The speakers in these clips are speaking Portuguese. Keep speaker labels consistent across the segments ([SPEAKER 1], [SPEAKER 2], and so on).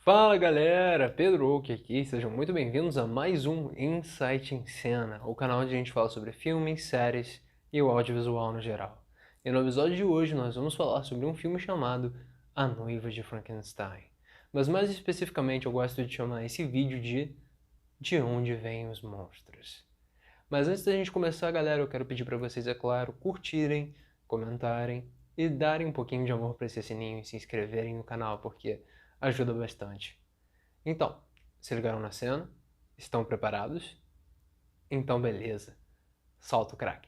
[SPEAKER 1] Fala galera, Pedro Oak aqui, sejam muito bem-vindos a mais um Insight em Cena, o canal onde a gente fala sobre filmes, séries e o audiovisual no geral. E no episódio de hoje nós vamos falar sobre um filme chamado A Noiva de Frankenstein. Mas mais especificamente eu gosto de chamar esse vídeo De Onde Vêm os Monstros. Mas antes da gente começar, galera, eu quero pedir para vocês, é claro, curtirem, comentarem e darem um pouquinho de amor para esse sininho e se inscreverem no canal, porque ajuda bastante. Então, se ligaram na cena? Estão preparados? Então beleza, solta o crack.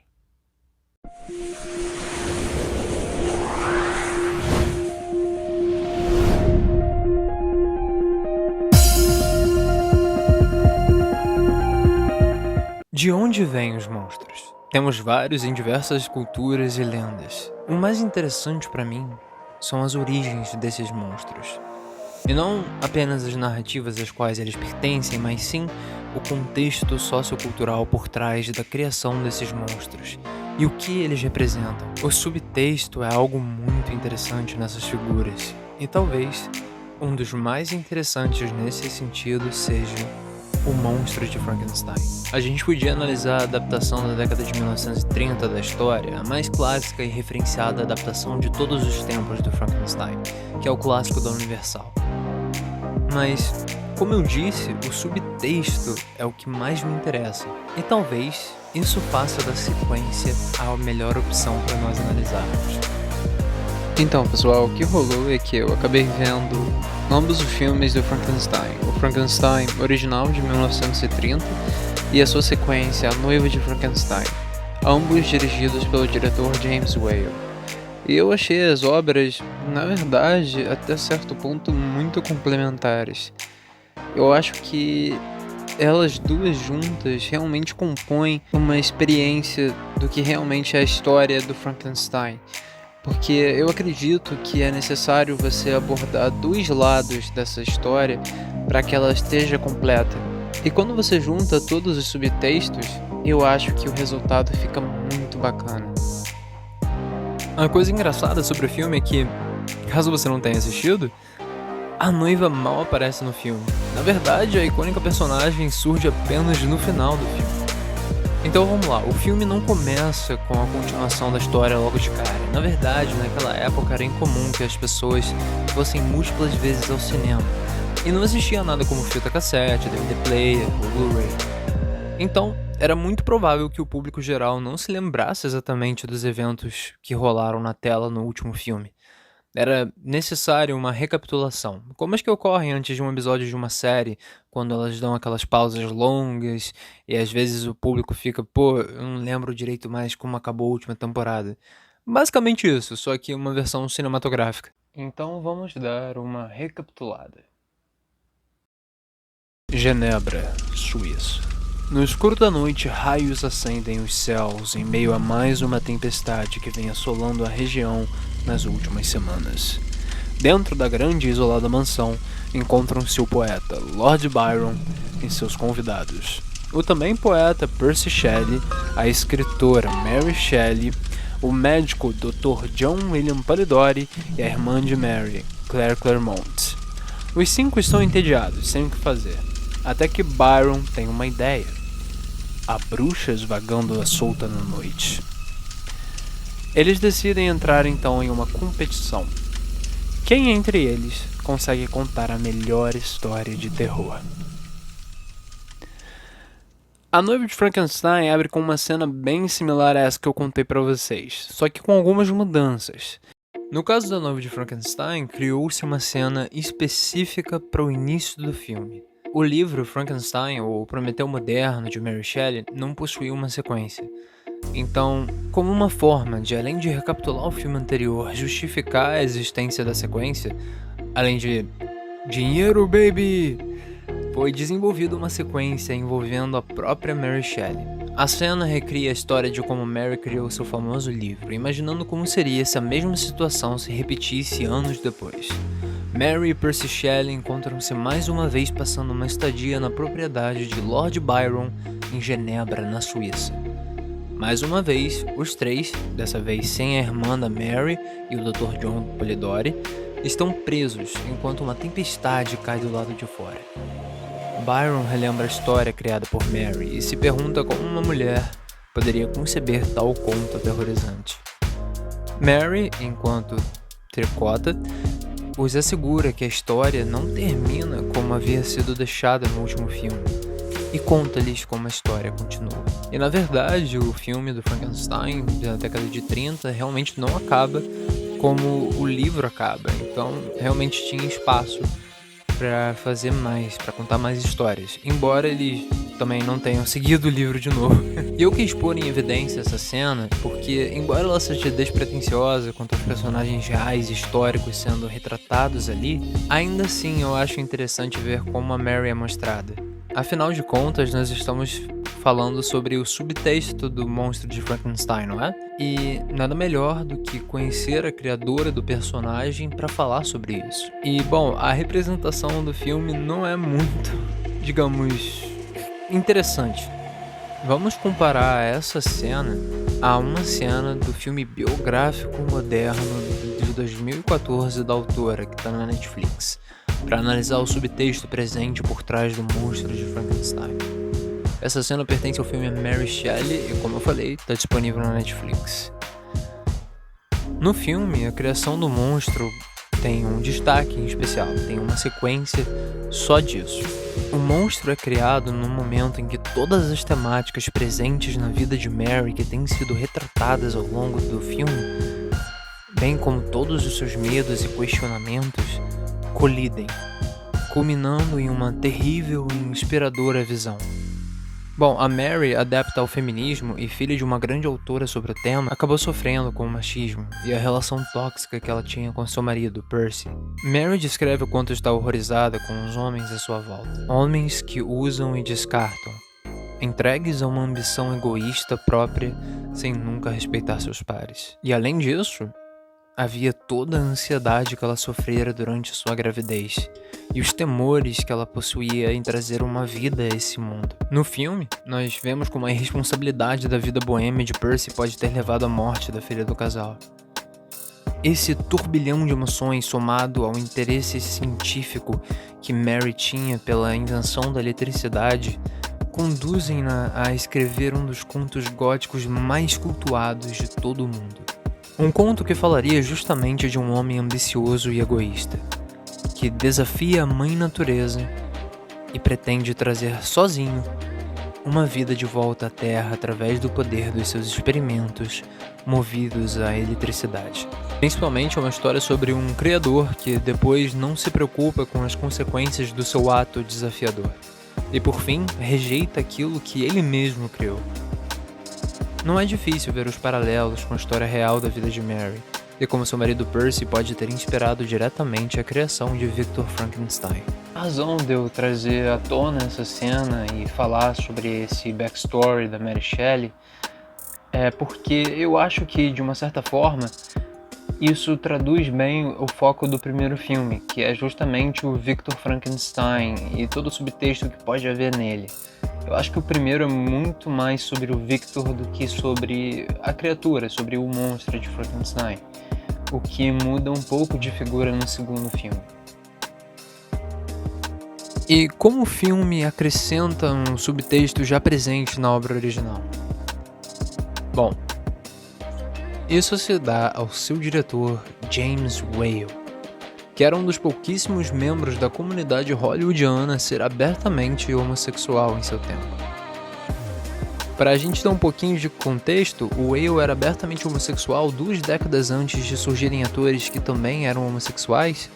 [SPEAKER 1] De onde vêm os monstros? Temos vários em diversas culturas e lendas. O mais interessante para mim são as origens desses monstros. E não apenas as narrativas às quais eles pertencem, mas sim o contexto sociocultural por trás da criação desses monstros e o que eles representam. O subtexto é algo muito interessante nessas figuras, e talvez um dos mais interessantes nesse sentido seja o Monstro de Frankenstein. A gente podia analisar a adaptação da década de 1930 da história, a mais clássica e referenciada adaptação de todos os tempos do Frankenstein, que é o clássico da Universal. Mas, como eu disse, o subtexto é o que mais me interessa, e talvez isso faça da sequência a melhor opção para nós analisarmos. Então, pessoal, o que rolou é que eu acabei vendo ambos os filmes do Frankenstein, o Frankenstein original de 1930 e a sua sequência, A Noiva de Frankenstein, ambos dirigidos pelo diretor James Whale. E eu achei as obras, na verdade, até certo ponto, muito complementares. Eu acho que elas duas juntas realmente compõem uma experiência do que realmente é a história do Frankenstein. Porque eu acredito que é necessário você abordar dois lados dessa história para que ela esteja completa. E quando você junta todos os subtextos, eu acho que o resultado fica muito bacana. A coisa engraçada sobre o filme é que, caso você não tenha assistido, a noiva mal aparece no filme. Na verdade, a icônica personagem surge apenas no final do filme. Então vamos lá, o filme não começa com a continuação da história logo de cara. Na verdade, naquela época era incomum que as pessoas fossem múltiplas vezes ao cinema. E não existia nada como fita cassete, DVD player ou Blu-ray. Então, era muito provável que o público geral não se lembrasse exatamente dos eventos que rolaram na tela no último filme. Era necessário uma recapitulação, como as que ocorrem antes de um episódio de uma série, quando elas dão aquelas pausas longas e às vezes o público fica, pô, eu não lembro direito mais como acabou a última temporada. Basicamente isso, só que uma versão cinematográfica. Então vamos dar uma recapitulada. Genebra, Suíça. No escuro da noite, raios acendem os céus em meio a mais uma tempestade que vem assolando a região nas últimas semanas. Dentro da grande e isolada mansão, encontram-se o poeta Lord Byron e seus convidados. O também poeta Percy Shelley, a escritora Mary Shelley, o médico Dr. John William Polidori e a irmã de Mary, Claire Clairmont. Os cinco estão entediados, sem o que fazer, até que Byron tem uma ideia. Há bruxas vagando à solta na noite. Eles decidem entrar então em uma competição. Quem entre eles consegue contar a melhor história de terror? A Noiva de Frankenstein abre com uma cena bem similar a essa que eu contei pra vocês, só que com algumas mudanças. No caso da Noiva de Frankenstein, criou-se uma cena específica para o início do filme. O livro Frankenstein, ou Prometeu Moderno, de Mary Shelley, não possuía uma sequência. Então, como uma forma de, além de recapitular o filme anterior, justificar a existência da sequência, além de dinheiro, baby, foi desenvolvida uma sequência envolvendo a própria Mary Shelley. A cena recria a história de como Mary criou seu famoso livro, imaginando como seria se a mesma situação se repetisse anos depois. Mary e Percy Shelley encontram-se mais uma vez passando uma estadia na propriedade de Lord Byron, em Genebra, na Suíça. Mais uma vez, os três, dessa vez sem a irmã da Mary e o Dr. John Polidori, estão presos enquanto uma tempestade cai do lado de fora. Byron relembra a história criada por Mary e se pergunta como uma mulher poderia conceber tal conto aterrorizante. Mary, enquanto tricota, os assegura que a história não termina como havia sido deixada no último filme e conta-lhes como a história continua. E na verdade, o filme do Frankenstein da década de 30 realmente não acaba como o livro acaba, então realmente tinha espaço para fazer mais, para contar mais histórias, embora eles também não tenham seguido o livro de novo. E eu quis pôr em evidência essa cena porque, embora ela seja despretensiosa quanto aos personagens reais e históricos sendo retratados ali, ainda assim eu acho interessante ver como a Mary é mostrada. Afinal de contas, nós estamos falando sobre o subtexto do monstro de Frankenstein, não é? E nada melhor do que conhecer a criadora do personagem para falar sobre isso. E, bom, a representação do filme não é muito, digamos, interessante. Vamos comparar essa cena a uma cena do filme biográfico moderno de 2014 da autora, que está na Netflix, para analisar o subtexto presente por trás do monstro de Frankenstein. Essa cena pertence ao filme Mary Shelley e, como eu falei, está disponível na Netflix. No filme, a criação do monstro tem um destaque em especial, tem uma sequência só disso. O monstro é criado no momento em que todas as temáticas presentes na vida de Mary que têm sido retratadas ao longo do filme, bem como todos os seus medos e questionamentos, colidem, culminando em uma terrível e inspiradora visão. Bom, a Mary, adepta ao feminismo e filha de uma grande autora sobre o tema, acabou sofrendo com o machismo e a relação tóxica que ela tinha com seu marido, Percy. Mary descreve o quanto está horrorizada com os homens à sua volta. Homens que usam e descartam, entregues a uma ambição egoísta própria sem nunca respeitar seus pares. E além disso, havia toda a ansiedade que ela sofrera durante sua gravidez e os temores que ela possuía em trazer uma vida a esse mundo. No filme, nós vemos como a irresponsabilidade da vida boêmia de Percy pode ter levado à morte da filha do casal. Esse turbilhão de emoções, somado ao interesse científico que Mary tinha pela invenção da eletricidade, conduzem-na a escrever um dos contos góticos mais cultuados de todo o mundo. Um conto que falaria justamente de um homem ambicioso e egoísta, que desafia a mãe natureza e pretende trazer sozinho uma vida de volta à Terra através do poder dos seus experimentos movidos à eletricidade. Principalmente é uma história sobre um criador que depois não se preocupa com as consequências do seu ato desafiador e, por fim, rejeita aquilo que ele mesmo criou. Não é difícil ver os paralelos com a história real da vida de Mary, e como seu marido Percy pode ter inspirado diretamente a criação de Victor Frankenstein. A razão de eu trazer à tona essa cena e falar sobre esse backstory da Mary Shelley é porque eu acho que, de uma certa forma, isso traduz bem o foco do primeiro filme, que é justamente o Victor Frankenstein e todo o subtexto que pode haver nele. Eu acho que o primeiro é muito mais sobre o Victor do que sobre a criatura, sobre o monstro de Frankenstein, o que muda um pouco de figura no segundo filme. E como o filme acrescenta um subtexto já presente na obra original? Bom, isso se dá ao seu diretor, James Whale, que era um dos pouquíssimos membros da comunidade hollywoodiana a ser abertamente homossexual em seu tempo. Para a gente dar um pouquinho de contexto, o Whale era abertamente homossexual 2 décadas antes de surgirem atores que também eram homossexuais,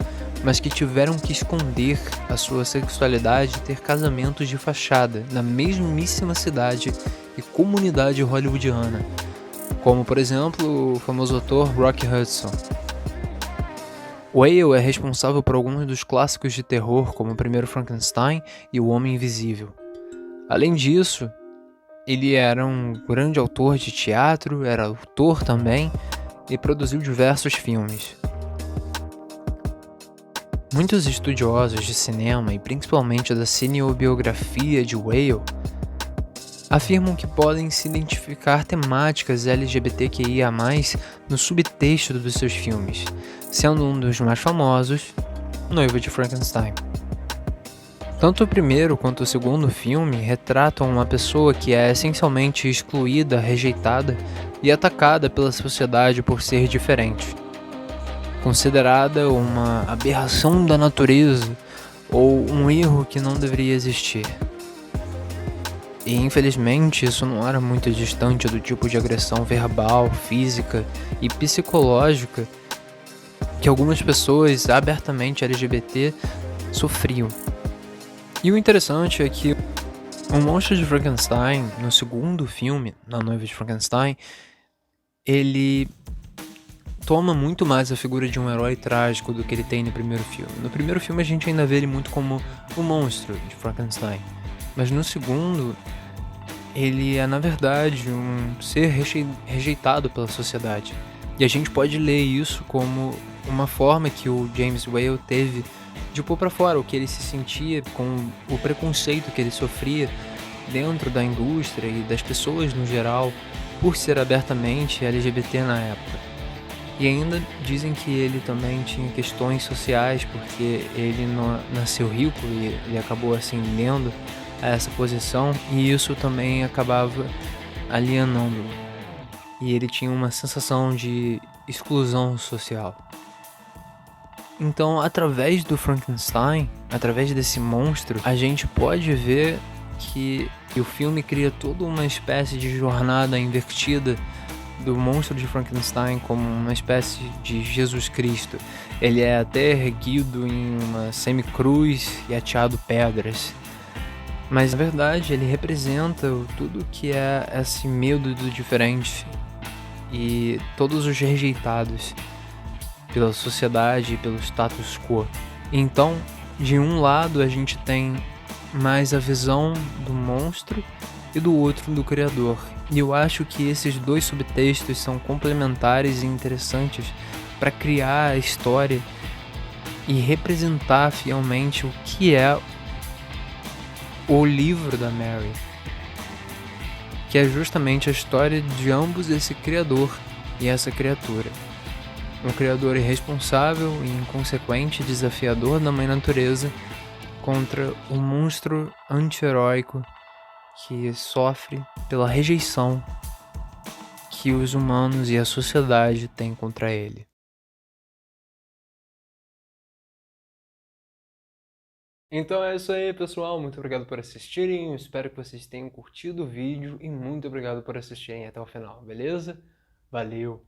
[SPEAKER 1] mas que tiveram que esconder a sua sexualidade e ter casamentos de fachada na mesmíssima cidade e comunidade hollywoodiana, como, por exemplo, o famoso ator Rock Hudson. Whale é responsável por alguns dos clássicos de terror, como o primeiro Frankenstein e O Homem Invisível. Além disso, ele era um grande autor de teatro, era autor também e produziu diversos filmes. Muitos estudiosos de cinema e principalmente da cinebiografia de Whale afirmam que podem se identificar temáticas LGBTQIA+, no subtexto dos seus filmes, sendo um dos mais famosos, Noiva de Frankenstein. Tanto o primeiro quanto o segundo filme retratam uma pessoa que é essencialmente excluída, rejeitada e atacada pela sociedade por ser diferente. Considerada uma aberração da natureza ou um erro que não deveria existir. E infelizmente isso não era muito distante do tipo de agressão verbal, física e psicológica que algumas pessoas abertamente LGBT sofriam. E o interessante é que o Monstro de Frankenstein, no segundo filme, Na Noiva de Frankenstein, ele toma muito mais a figura de um herói trágico do que ele tem no primeiro filme. No primeiro filme a gente ainda vê ele muito como o monstro de Frankenstein, mas no segundo ele é na verdade um ser rejeitado pela sociedade. E a gente pode ler isso como uma forma que o James Whale teve de pôr pra fora o que ele se sentia com o preconceito que ele sofria dentro da indústria e das pessoas no geral por ser abertamente LGBT na época. E ainda dizem que ele também tinha questões sociais porque ele não nasceu rico e ele acabou ascendendo a essa posição e isso também acabava alienando-o. E ele tinha uma sensação de exclusão social. Então, através do Frankenstein, através desse monstro, a gente pode ver que o filme cria toda uma espécie de jornada invertida do monstro de Frankenstein como uma espécie de Jesus Cristo. Ele é até erguido em uma semicruz e ateado pedras. Mas na verdade ele representa tudo que é esse medo do diferente e todos os rejeitados pela sociedade e pelo status quo. Então, de um lado a gente tem mais a visão do monstro e do outro do criador. E eu acho que esses dois subtextos são complementares e interessantes para criar a história e representar fielmente o que é o livro da Mary, que é justamente a história de ambos, esse criador e essa criatura. Um criador irresponsável e inconsequente, desafiador da mãe natureza, contra um monstro anti-heróico que sofre pela rejeição que os humanos e a sociedade têm contra ele. Então é isso aí, pessoal. Muito obrigado por assistirem. Eu espero que vocês tenham curtido o vídeo e muito obrigado por assistirem até o final, beleza? Valeu!